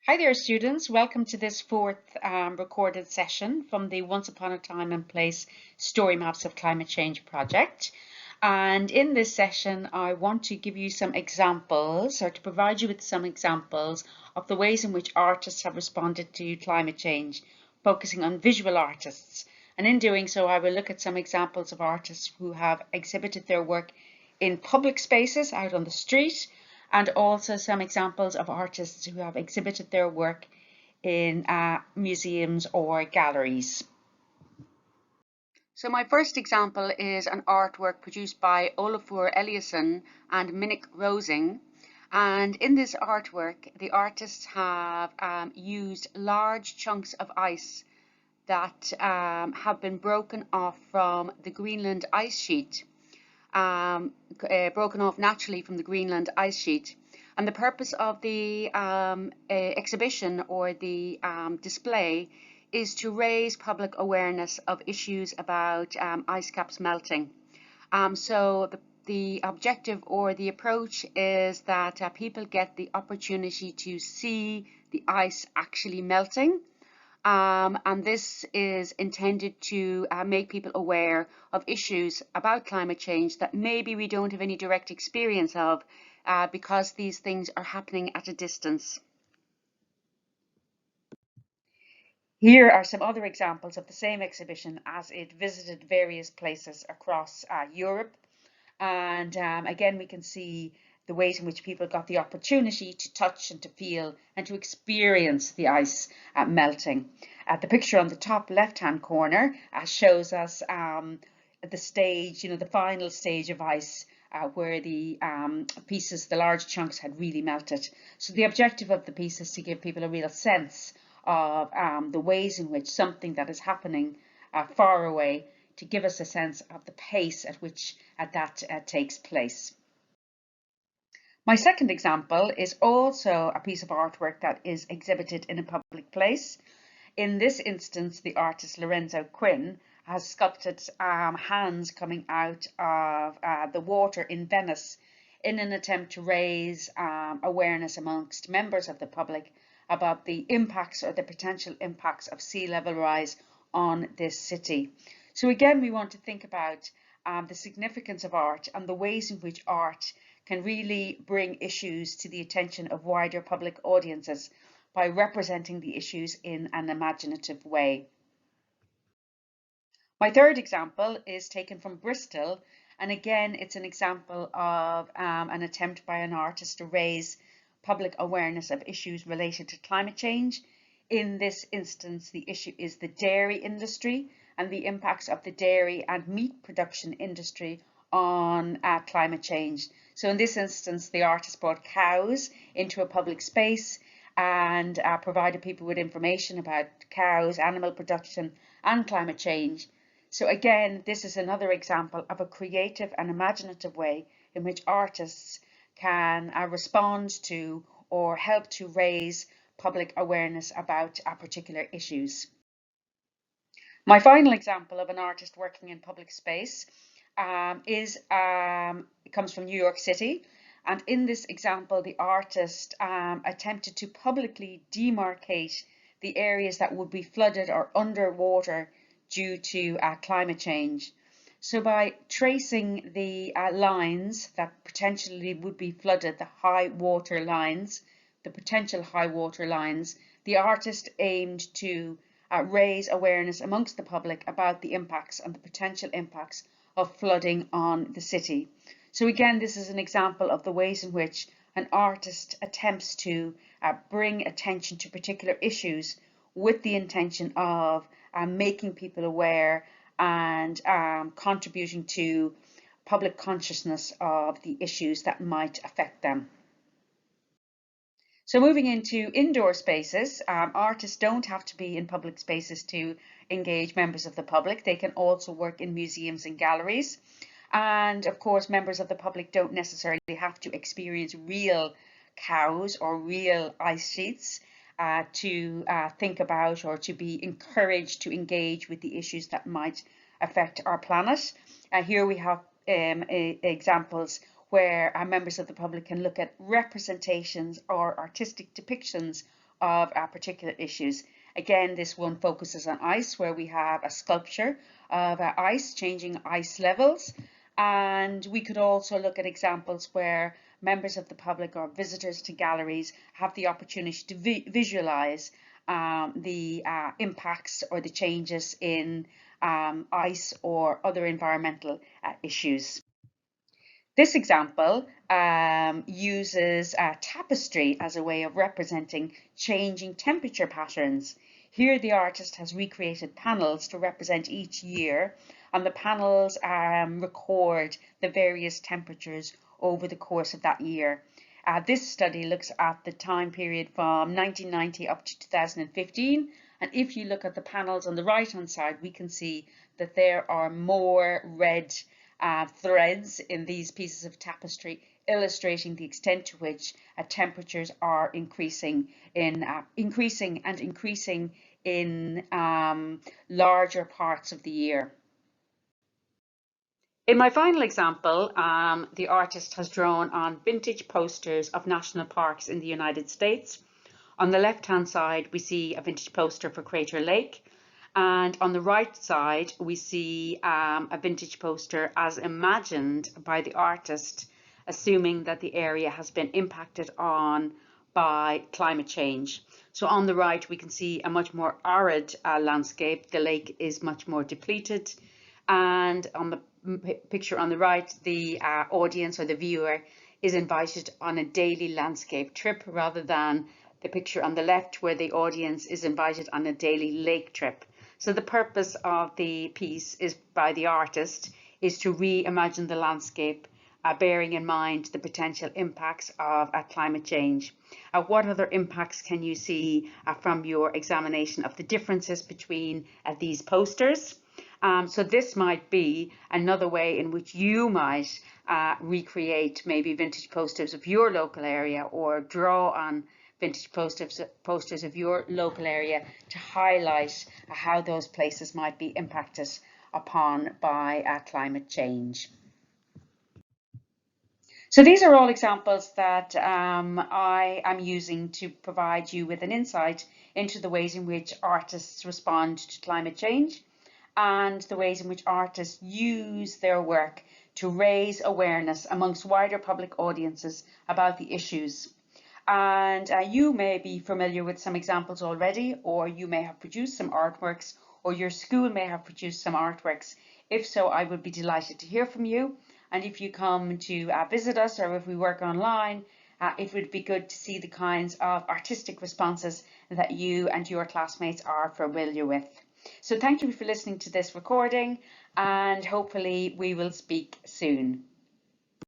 Hi there, students. Welcome to this fourth recorded session from the Once Upon a Time and Place Story Maps of Climate Change project. And in this session, I want to give you some examples, or to provide you with some examples of the ways in which artists have responded to climate change, focusing on visual artists. And in doing so, I will look at some examples of artists who have exhibited their work in public spaces out on the street, and also some examples of artists who have exhibited their work in museums or galleries. So my first example is an artwork produced by Olafur Eliasson and Minnick Rosing. And in this artwork, the artists have used large chunks of ice that have been broken off from the Greenland ice sheet. Broken off naturally from the Greenland ice sheet. And the purpose of the exhibition or the display is to raise public awareness of issues about ice caps melting. So the objective or the approach is that people get the opportunity to see the ice actually melting. And this is intended to make people aware of issues about climate change that maybe we don't have any direct experience of because these things are happening at a distance. Here are some other examples of the same exhibition as it visited various places across Europe. And again, we can see the ways in which people got the opportunity to touch and to feel and to experience the ice melting. The picture on the top left-hand corner shows us the stage, the final stage of ice where the pieces, the large chunks had really melted. So the objective of the piece is to give people a real sense of the ways in which something that is happening far away, to give us a sense of the pace at which that takes place. My second example is also a piece of artwork that is exhibited in a public place. In this instance, the artist Lorenzo Quinn has sculpted hands coming out of the water in Venice in an attempt to raise awareness amongst members of the public about the impacts or the potential impacts of sea level rise on this city. So again, we want to think about the significance of art and the ways in which art can really bring issues to the attention of wider public audiences by representing the issues in an imaginative way. My third example is taken from Bristol, and again it's an example of an attempt by an artist to raise public awareness of issues related to climate change. In this instance, the issue is the dairy industry and the impacts of the dairy and meat production industry on climate change. So in this instance, the artist brought cows into a public space and provided people with information about cows, animal production and climate change. So again, this is another example of a creative and imaginative way in which artists can respond to or help to raise public awareness about particular issues. My final example of an artist working in public space comes from New York City. And in this example, the artist attempted to publicly demarcate the areas that would be flooded or underwater due to climate change. So by tracing the lines that potentially would be flooded, the high water lines, the potential high water lines, the artist aimed to raise awareness amongst the public about the impacts and the potential impacts of flooding on the city. So again, this is an example of the ways in which an artist attempts to bring attention to particular issues with the intention of making people aware and contributing to public consciousness of the issues that might affect them. So moving into indoor spaces, artists don't have to be in public spaces to engage members of the public. They can also work in museums and galleries. And of course, members of the public don't necessarily have to experience real cows or real ice sheets to think about or to be encouraged to engage with the issues that might affect our planet. Here we have examples where members of the public can look at representations or artistic depictions of particular issues. Again, this one focuses on ice, where we have a sculpture of ice, changing ice levels. And we could also look at examples where members of the public or visitors to galleries have the opportunity to visualize the impacts or the changes in ice or other environmental issues. This example uses tapestry as a way of representing changing temperature patterns. Here the artist has recreated panels to represent each year, and the panels record the various temperatures over the course of that year. This study looks at the time period from 1990 up to 2015, and if you look at the panels on the right hand side, we can see that there are more red threads in these pieces of tapestry, illustrating the extent to which temperatures are increasing in larger parts of the year. In my final example, the artist has drawn on vintage posters of national parks in the United States. On the left-hand side, we see a vintage poster for Crater Lake. And on the right side, we see a vintage poster as imagined by the artist, assuming that the area has been impacted on by climate change. So on the right, we can see a much more arid landscape. The lake is much more depleted. And on the picture on the right, the audience or the viewer is invited on a daily landscape trip, rather than the picture on the left where the audience is invited on a daily lake trip. So the purpose of the piece is by the artist is to reimagine the landscape, bearing in mind the potential impacts of climate change. What other impacts can you see from your examination of the differences between these posters? So this might be another way in which you might recreate maybe vintage posters of your local area, or draw on vintage posters of your local area to highlight how those places might be impacted upon by climate change. So these are all examples that I am using to provide you with an insight into the ways in which artists respond to climate change, and the ways in which artists use their work to raise awareness amongst wider public audiences about the issues. And you may be familiar with some examples already, or you may have produced some artworks, or your school may have produced some artworks. If so, I would be delighted to hear from you. And if you come to visit us, or if we work online, it would be good to see the kinds of artistic responses that you and your classmates are familiar with. So thank you for listening to this recording, and hopefully we will speak soon.